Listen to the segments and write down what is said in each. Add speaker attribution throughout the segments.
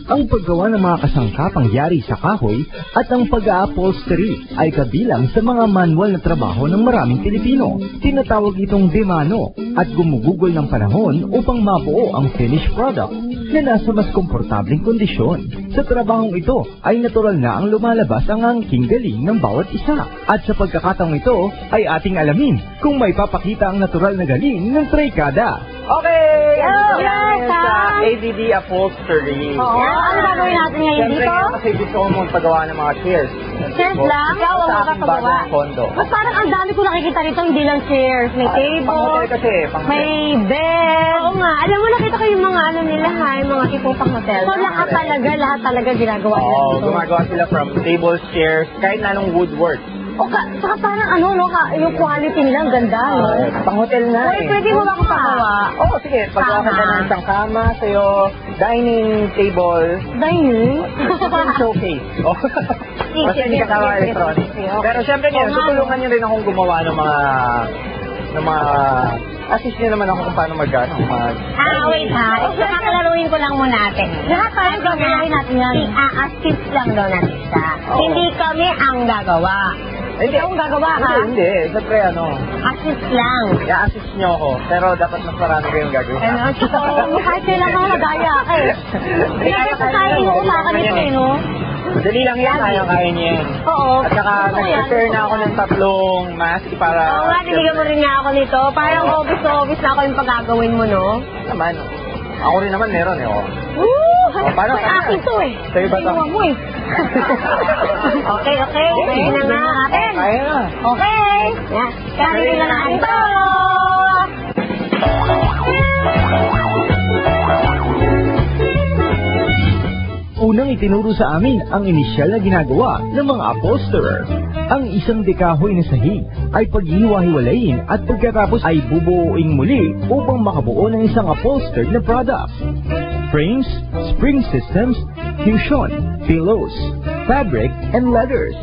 Speaker 1: Ang paggawa ng mga kasangkapang yari sa kahoy at ang pag-a-upholstery ay kabilang sa mga manual na trabaho ng maraming Pilipino. Tinatawag itong demano at gumugugol ng panahon upang mabuo ang finished product na nasa mas komportableng kondisyon. Sa trabahong ito ay natural na ang lumalabas ang angking galing ng bawat isa. At sa pagkakataong ito ay ating alamin kung may papakita ang natural na galing ng Tricada.
Speaker 2: Okay!
Speaker 3: Hello!
Speaker 2: Yes, ADD Upholstery.
Speaker 3: Oo. Ano gagawin natin ngayon dito?
Speaker 2: Siyempre, kasi gusto ko mong pagawa ng mga chairs.
Speaker 3: Chairs lang? Ikaw ang
Speaker 2: Sa aking
Speaker 3: makapagawa.
Speaker 2: bagong condo.
Speaker 3: Mas parang ang dami ko nakikita rito, hindi lang chairs. May table,
Speaker 2: Pang-hotel kasi,
Speaker 3: may bed. Oo nga. Alam mo, nakita ko yung mga ano nila ha, yung mga tipong pang-hotel. So lahat talaga ginagawa nila
Speaker 2: Oo,
Speaker 3: dito.
Speaker 2: gumagawa sila from tables, chairs, kahit na anong woodwork.
Speaker 3: O saka parang ano, no, yung quality nila, ang ganda, no?
Speaker 2: Pang-hotel na
Speaker 3: Uy, pwede mo ba akong pagawa?
Speaker 2: Oo, sige. Pagawa ka ng isang kama sa'yo, dining table,
Speaker 3: Dining?
Speaker 2: yung showcase. Oh. Basta hindi ka tawa electronic. Pero syempre ngayon, tutulungan niyo rin akong gumawa ng mga assist niyo naman ako kung paano mag-ano.
Speaker 3: Wait ha. Nakakalaruin ko lang muna natin. Lahat parang gagawin natin yan. I-assist lang daw natin siya. Hindi kami ang gagawa.
Speaker 2: Hindi
Speaker 3: akong gagawa ha?
Speaker 2: Hindi. Siyempre
Speaker 3: Assist lang.
Speaker 2: i-assist niyo ako. Pero dapat mas marami kayong gagawin.
Speaker 3: Oo, kahit kailan ka madaya ka eh. Kaya sa tayo inuumakan nito eh, no?
Speaker 2: Dali lang yan, kaya niya yan.
Speaker 3: Oo.
Speaker 2: At saka nag-prepare na ako ng 3 mask para...
Speaker 3: Oo nga, binigyan mo rin nga ako nito. Parang obvious na ako yung pagagawin mo, no?
Speaker 2: Naman. Ako rin naman meron eh. Paano
Speaker 3: Ay, akin to eh.
Speaker 2: Sa'yo ba ito?
Speaker 3: Inuwa mo eh. Okay. Okay na nga natin.
Speaker 2: Kaya na.
Speaker 3: Okay. Kaya na natin ito.
Speaker 1: Unang itinuro sa amin ang inisyal na ginagawa ng mga upholsterer. Ang isang dekahoy na sahig ay paghihiwa-hiwalayin at pagkatapos ay bubuuing muli upang makabuo ng isang upholstered na product. Frames, spring systems, cushion, pillows, fabric, and leathers.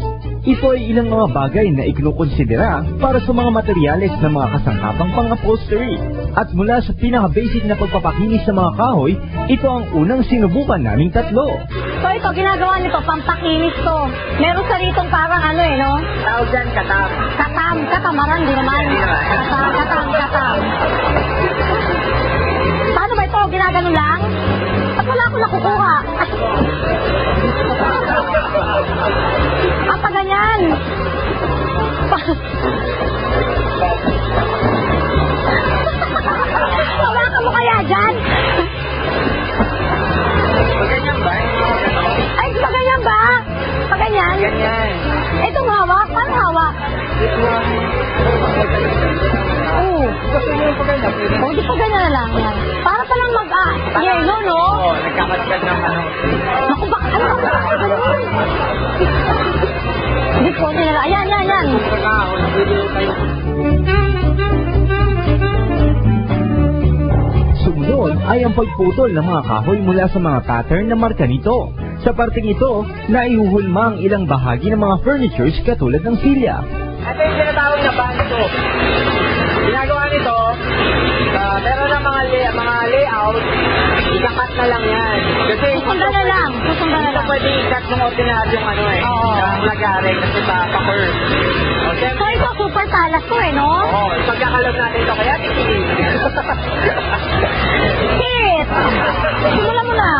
Speaker 1: Ito ay ilang mga bagay na ikinukonsidera para sa mga materyales ng mga kasangkapang pang-upholstery. At mula sa pinaka-basic na pagpapakinis sa mga kahoy, ito ang unang sinubukan naming 3.
Speaker 3: So ito, ginagawa nito, pampakinis to. Meron sa ritong parang ano eh, no?
Speaker 2: Tawag dyan, katam.
Speaker 3: Katamaran, di naman. Katam. Paano ba ito? Ginagano lang? At wala akong nakukuha. Pa ganyan. Hawakan mo kaya dyan?
Speaker 2: Ganyan ba?
Speaker 3: Ay, pa ganyan ba? Pa ganyan?
Speaker 2: Ganyan.
Speaker 3: Itong hawak? Paano hawak? Oo.
Speaker 2: Gusto niyo yung paganda?
Speaker 3: O, di pa ganyan na lang yan. Para palang yelo, no?
Speaker 2: Oo, nagkakatagad ng ano.
Speaker 3: Naku, baka ano ba? Hindi ko nila. Ayan.
Speaker 1: Sumunod ay ang pagputol ng mga kahoy mula sa mga pattern na marka nito. Sa parting ito, naihuhulma ang ilang bahagi ng mga furnitures katulad ng silya.
Speaker 2: Ito yung tinatawag na banjo. Ginagawa nito, meron ng mga layout, ikakat na lang yan. Kasi
Speaker 3: Susunda na lang.
Speaker 2: hindi ka pwede ikat ng ordinaryong ang lagari kasi pa-curve.
Speaker 3: So ito, super talas to eh, no?
Speaker 2: Oo, ipagkakalog natin ito, kaya titigil.
Speaker 3: Shit! Simulan mo na.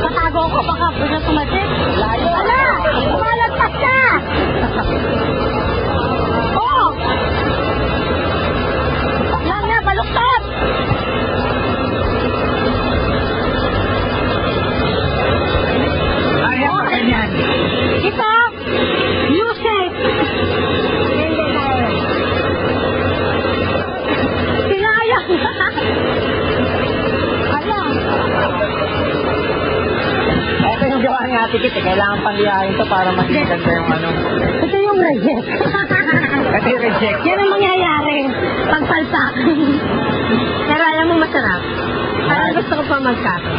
Speaker 3: Tatago ko, baka bigla tumatid. Ala! Umalagpas ka! Oh! Lang na, baluktot!
Speaker 2: Ganyan.
Speaker 3: Ito, U-shape. Sinayang. Ala.
Speaker 2: Ito yung gawa ni Ate Kit, kailangan pandiyahin ito para mas maganda yung ano.
Speaker 3: Ito yung reject.
Speaker 2: Ito yung reject.
Speaker 3: Yan ang mangyayari. Pagsalpak. Pero alam mo masarap. Parang gusto ko pa magkato.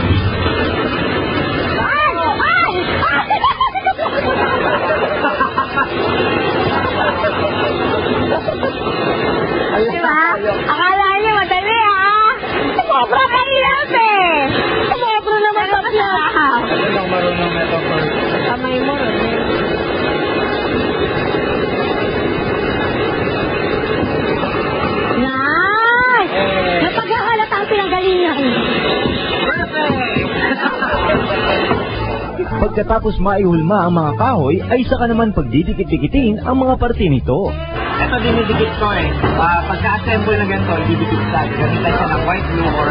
Speaker 1: Pagkatapos maihulma ang mga kahoy, ay saka naman pagdidikit-dikitin ang mga parte nito.
Speaker 2: Ito dinidikit ko eh. Pagka-assemble na ganito, didikit sa gamitan siya ng white glue or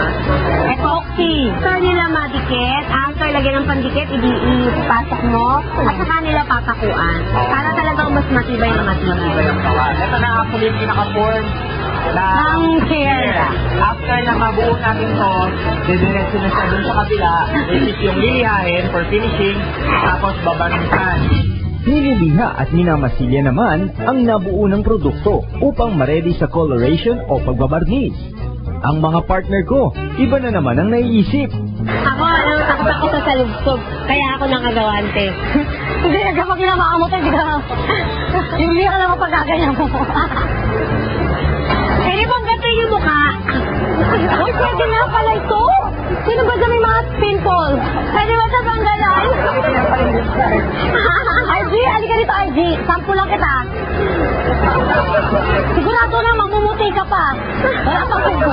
Speaker 3: Epoxy. After nila madikit, after lagyan ng pandikit, ipasok mo, at saka nila papakuan. Para talagang mas matibay na matibay.
Speaker 2: yung kawan. Ito na actually yung pinaka-form
Speaker 3: Ang chair.
Speaker 2: After na mabuo natin to, didiretso na siya dun sa kabila, which is yung lilihain for finishing, tapos babarnisan.
Speaker 1: Nililiha at minamasilya naman ang nabuo ng produkto upang ma-ready sa coloration o pagbabarnis. Ang mga partner ko, iba na naman ang naiisip.
Speaker 3: Ako, takot ako sa salubsob. Kaya ako nakagawante. Hindi, kapag ginamaan mo tayo, hindi ka. Hindi ka lang pagkaganyan mo. Eh, di bang gato yung mukha? Uy, pwede na pala ito. Sino ba dyan may mga pimple? Pwede ba sa tanggalan? RG, halika dito, RG. Sampo lang kita. Sigurado na, mamumuti ka pa. Wala pang pimple.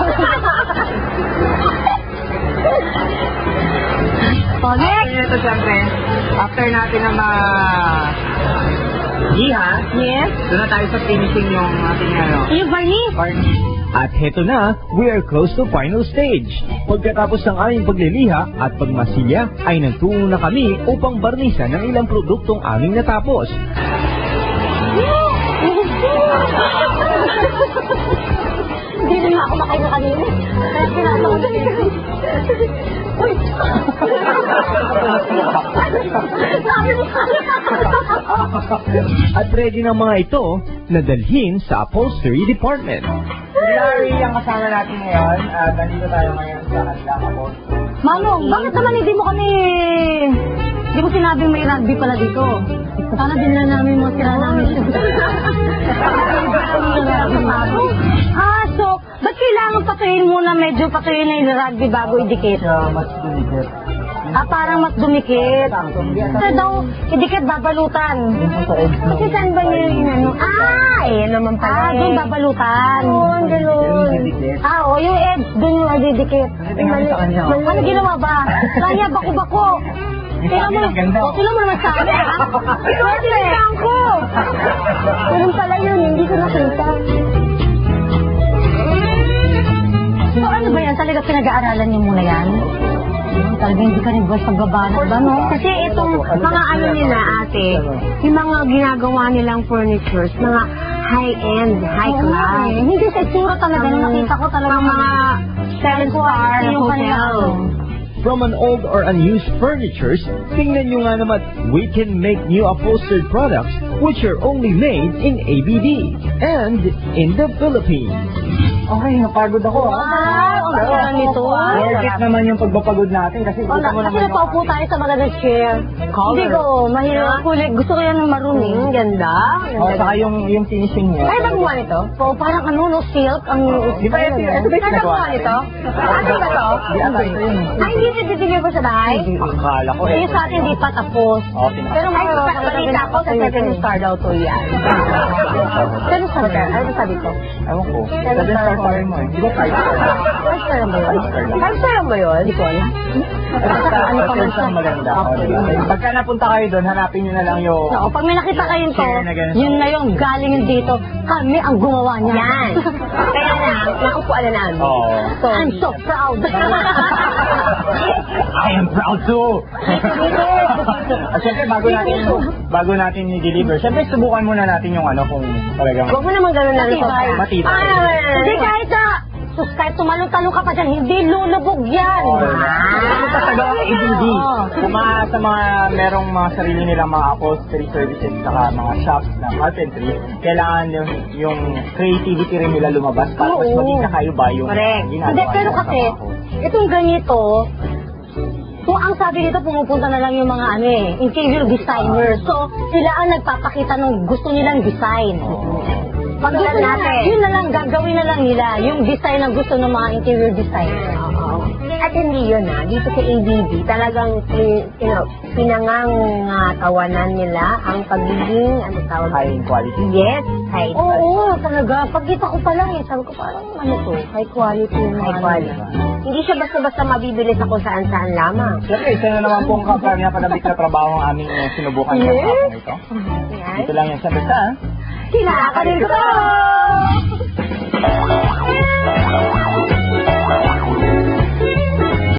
Speaker 3: Oh, next.
Speaker 2: Ito siyempre, after natin na liha,
Speaker 3: Yes.
Speaker 2: doon na tayo sa finishing yung ating
Speaker 3: Yung varnish.
Speaker 2: varnish.
Speaker 1: At heto na, we are close to final stage. Pagkatapos ng aming pagliliha at pagmasilya, ay nagtungo na kami upang barnisan ang ilang produktong aming natapos.
Speaker 3: Hindi rin ako makain na kanina. Kaya pinasa ko dali. Uy! Sabi mo
Speaker 1: At ready ng mga ito na dalhin sa upholstery department.
Speaker 2: Larry, ang kasama natin ngayon, nandito tayo ngayon sa kanilang abot.
Speaker 3: Manong, bakit naman hindi mo kami... Hindi mo sinabing may rugby pala dito? Sana din na namin mga sira namin siya. So, ba't kailangan patuyin mo na medyo patuyin na yung rugby bago idikit?
Speaker 2: Mas dumikit.
Speaker 3: Parang mas dumikit. Kasi daw, idikit babalutan. Kasi saan ba niya yung ano? Ayan naman pala. Doon babalutan. Oo, gano'n. Yung edge, doon yung adidikit. Ano ginawa ba? Kaya bako-bako. Tingnan mo naman sa akin, ha? Pwede lang ko. Ganun pala yun, hindi ko nakita. So ano ba yan? Talaga pinag-aaralan niyo muna yan? Talaga hindi ka rin ba sa babanat ba, no? Kasi itong mga ano nila, ate, yung mga ginagawa nilang furnitures, mga high-end, high-class. Hindi sa itsura talaga. Nakita ko talaga mga 10-star hotel.
Speaker 1: From an old or unused furnitures, tingnan nyo nga naman, we can make new upholstered products which are only made in ABD and in the Philippines.
Speaker 2: Okay, napagod ako.
Speaker 3: Wow! Ang ganda nito.
Speaker 2: Worth it naman yung pagpapagod natin kasi
Speaker 3: Kasi napaupo tayo sa magandang chair. Hindi ko, mahirap kulit. Gusto ko yan ng maroon. Ganda.
Speaker 2: saka yung finishing niya.
Speaker 3: Kaya nagawa nito? Oo, parang ano, no, silk. Ang
Speaker 2: Di ba ito ba
Speaker 3: Kaya nagawa nito? Ano ba to? Ay, hindi titigil ko sa bahay?
Speaker 2: Akala ko
Speaker 3: Yung sa atin di pa tapos. Pero balita ko sa 7 star daw to yan. Pero sabi, ano sabi ko?
Speaker 2: Ewan ko. 7 star pa rin mo eh. Di ba 5 star?
Speaker 3: 5 star lang ba yun? 5 star lang ba yun? Hindi ko alam. Ano pa man siya?
Speaker 2: Maganda. Pagka napunta kayo doon, hanapin nyo na lang yung...
Speaker 3: Oo, pag may nakita kayong to,
Speaker 2: Chair na ganun.
Speaker 3: yun na yung galing yun dito. Kami ang gumawa niya. Yan. Kaya na, nakupuan na namin.
Speaker 2: Oo.
Speaker 3: So, I'm so proud.
Speaker 2: I am proud too! At syempre, bago natin i-deliver, syempre subukan muna natin yung ano kung talagang...
Speaker 3: Huwag mo naman gano'n na rin.
Speaker 2: Matibay.
Speaker 3: Hindi kahit na, kahit tumalong-talong ka pa dyan, hindi lulubog yan.
Speaker 2: Ito sa gawa ng ABD. Sa mga merong mga sarili nilang mga upholstery services saka mga shops na carpentry, kailangan yung creativity rin nila lumabas para mas maging kakaiba yung ginagawa.
Speaker 3: Hindi, pero
Speaker 2: nila sa
Speaker 3: kasi,
Speaker 2: mga
Speaker 3: itong ganito, kung ang sabi dito, pumupunta na lang yung mga interior designer. So, sila ang nagpapakita ng gusto nilang design. Pag gusto natin, yun na lang, gagawin na lang nila, yung design na gusto ng mga interior designer. At hindi yun dito sa ABB, talagang pinangangatawanan nila ang pagiging, ano tawag?
Speaker 2: High quality.
Speaker 3: Yes, high quality. Oo, talaga. Pagkita ko pa lang sabi ko parang ano to, high quality. High quality. Hindi siya basta-basta mabibili sa kung saan-saan lamang.
Speaker 2: Siyempre, isa na naman pong kapag-napalabik na trabaho ang aming sinubukan sa hapon ito.
Speaker 3: Yan.
Speaker 2: Ito lang yan sa basta.
Speaker 3: Kinakanin ko!